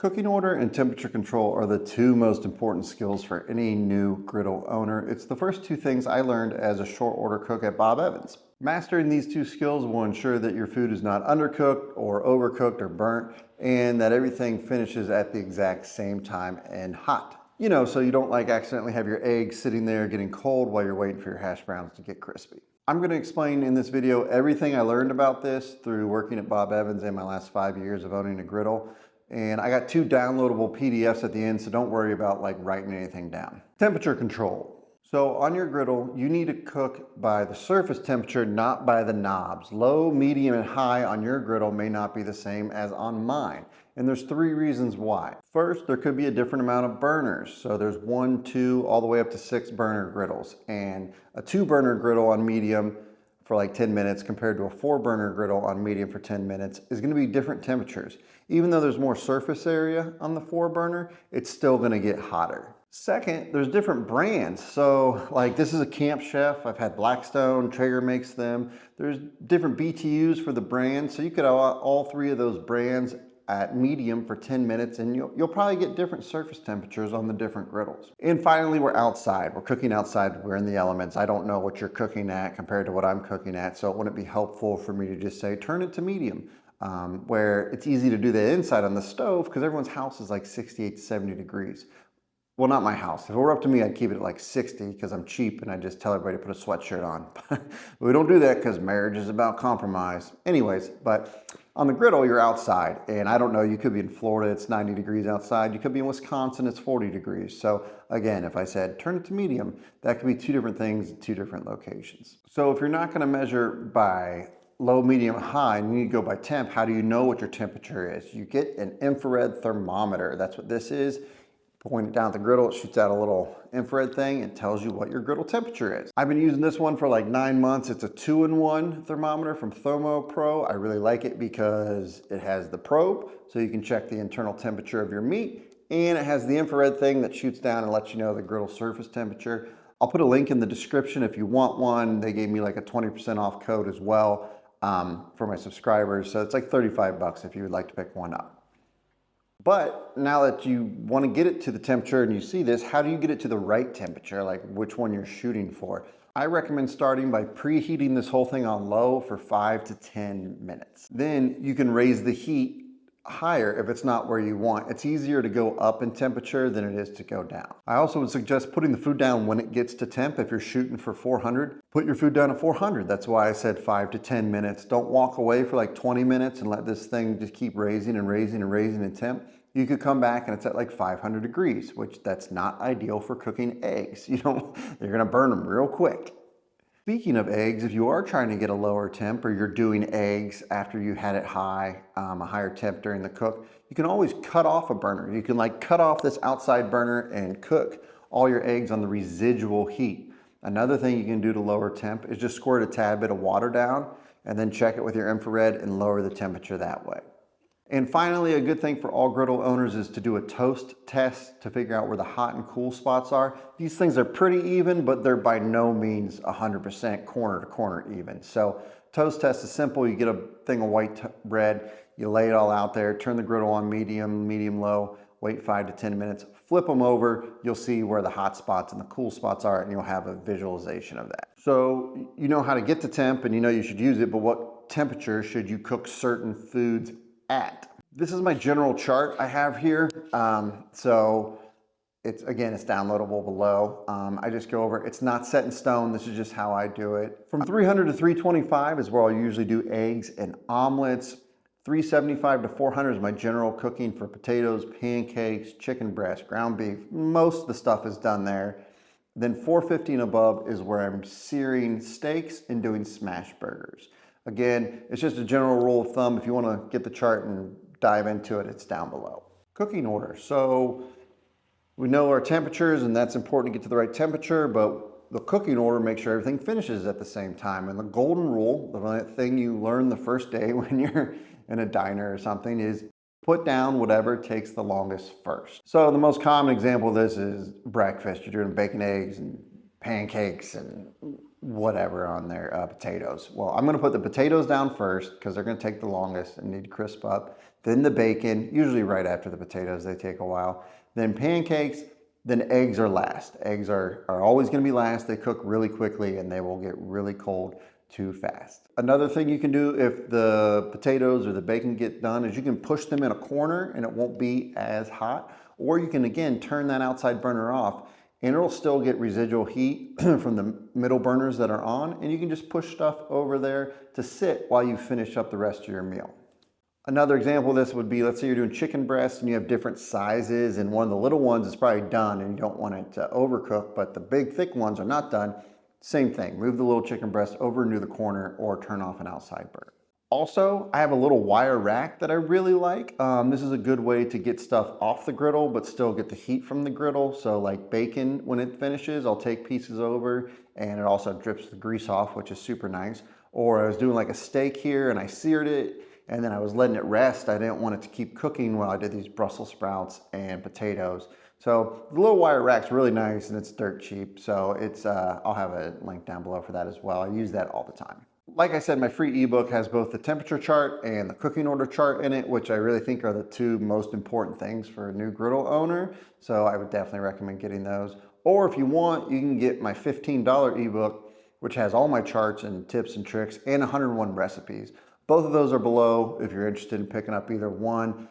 Cooking order and temperature control are the two most important skills for any new griddle owner. It's the first two things I learned as a short order cook at Bob Evans. Mastering these two skills will ensure that your food is not undercooked or overcooked or burnt, and that everything finishes at the exact same time and hot. You know, so you don't like accidentally have your eggs sitting there getting cold while you're waiting for your hash browns to get crispy. I'm going to explain in this video everything I learned about this through working at Bob Evans in my last 5 years of owning a griddle. And I got 2 downloadable PDFs at the end, so don't worry about like writing anything down. Temperature control. So on your griddle, you need to cook by the surface temperature, not by the knobs. Low, medium, and high on your griddle may not be the same as on mine. And there's 3 reasons why. First, there could be a different amount of burners. So there's 1, 2, all the way up to 6 burner griddles. And a 2 burner griddle on medium for like 10 minutes compared to a 4 burner griddle on medium for 10 minutes is going to be different temperatures. Even though there's more surface area on the 4 burner, it's still going to get hotter. Second, there's different brands. So like this is a Camp Chef. I've had Blackstone, Traeger makes them. There's different BTUs for the brands. So you could have all 3 of those brands at medium for 10 minutes and you'll probably get different surface temperatures on the different griddles. And finally, we're outside. We're cooking outside. We're in the elements. I don't know what you're cooking at compared to what I'm cooking at, so it wouldn't be helpful for me to just say turn it to medium, where it's easy to do that inside on the stove because everyone's house is like 68 to 70 degrees. Well, not my house. If it were up to me, I'd keep it at like 60 because I'm cheap and I just tell everybody to put a sweatshirt on. But we don't do that because marriage is about compromise. Anyways, but on the griddle, you're outside. And I don't know, you could be in Florida, it's 90 degrees outside. You could be in Wisconsin, it's 40 degrees. So again, if I said turn it to medium, that could be 2 different things in 2 different locations. So if you're not going to measure by low, medium, high, and you need to go by temp, how do you know what your temperature is? You get an infrared thermometer. That's what this is. Point it down at the griddle, it shoots out a little infrared thing and tells you what your griddle temperature is. I've been using this one for like 9 months. It's a 2-in-1 thermometer from Thermo Pro. I really like it because it has the probe, so you can check the internal temperature of your meat, and it has the infrared thing that shoots down and lets you know the griddle surface temperature. I'll put a link in the description if you want one. They gave me like a 20% off code as well for my subscribers, so it's like 35 bucks if you would like to pick one up. But now that you want to get it to the temperature and you see this, how do you get it to the right temperature, like which one you're shooting for? I recommend starting by preheating this whole thing on low for 5 to 10 minutes. Then you can raise the heat higher if it's not where you want. It's easier to go up in temperature than it is to go down. I also would suggest putting the food down when it gets to temp. If you're shooting for 400, put your food down at 400. That's why I said 5 to 10 minutes. Don't walk away for like 20 minutes and let this thing just keep raising and raising and raising in temp. You could come back and it's at like 500 degrees, which that's not ideal for cooking eggs. You're gonna burn them real quick. Speaking of eggs, if you are trying to get a lower temp or you're doing eggs after you had it high, a higher temp during the cook, you can always cut off a burner. You can like cut off this outside burner and cook all your eggs on the residual heat. Another thing you can do to lower temp is just squirt a tad bit of water down and then check it with your infrared and lower the temperature that way. And finally, a good thing for all griddle owners is to do a toast test to figure out where the hot and cool spots are. These things are pretty even, but they're by no means 100% corner to corner even. So toast test is simple. You get a thing of white bread, you lay it all out there, turn the griddle on medium, medium low, wait 5 to 10 minutes, flip them over, you'll see where the hot spots and the cool spots are, and you'll have a visualization of that. So you know how to get to temp and you know you should use it, but what temperature should you cook certain foods at? This is my general chart I have here. So it's downloadable below. I just go over, it's not set in stone. This is just how I do it. From 300 to 325 is where I'll usually do eggs and omelets. 375 to 400 is my general cooking for potatoes, pancakes, chicken breast, ground beef. Most of the stuff is done there. Then 450 and above is where I'm searing steaks and doing smash burgers. Again, it's just a general rule of thumb. If you want to get the chart and dive into it, it's down below. Cooking order. So we know our temperatures and that's important to get to the right temperature, but the cooking order makes sure everything finishes at the same time. And the golden rule, the thing you learn the first day when you're in a diner or something, is put down whatever takes the longest first. So the most common example of this is breakfast. You're doing bacon, eggs, and pancakes and whatever on there, potatoes. Well, I'm gonna put the potatoes down first because they're gonna take the longest and need to crisp up. then the bacon, usually right after the potatoes, they take a while, then pancakes, then eggs are last. Eggs are always gonna be last. They cook really quickly and they will get really cold too fast. Another thing you can do if the potatoes or the bacon get done is you can push them in a corner and it won't be as hot. Or you can, again, turn that outside burner off and it'll still get residual heat from the middle burners that are on, and you can just push stuff over there to sit while you finish up the rest of your meal. Another example of this would be, let's say you're doing chicken breasts and you have different sizes and one of the little ones is probably done and you don't want it to overcook, but the big thick ones are not done. Same thing, move the little chicken breast over into the corner or turn off an outside burner. Also, I have a little wire rack that I really like. This is a good way to get stuff off the griddle, but still get the heat from the griddle. So like bacon, when it finishes, I'll take pieces over and it also drips the grease off, which is super nice. Or I was doing like a steak here and I seared it and then I was letting it rest. I didn't want it to keep cooking while I did these Brussels sprouts and potatoes. So the little wire rack's really nice and it's dirt cheap. So it's, I'll have a link down below for that as well. I use that all the time. Like I said, my free ebook has both the temperature chart and the cooking order chart in it, which I really think are the two most important things for a new griddle owner. So I would definitely recommend getting those. Or if you want, you can get my $15 ebook, which has all my charts and tips and tricks and 101 recipes. Both of those are below if you're interested in picking up either one.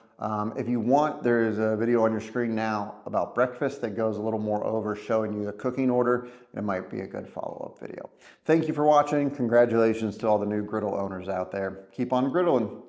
If you want, there is a video on your screen now about breakfast that goes a little more over showing you the cooking order. It might be a good follow-up video. Thank you for watching. Congratulations to all the new griddle owners out there. Keep on griddling.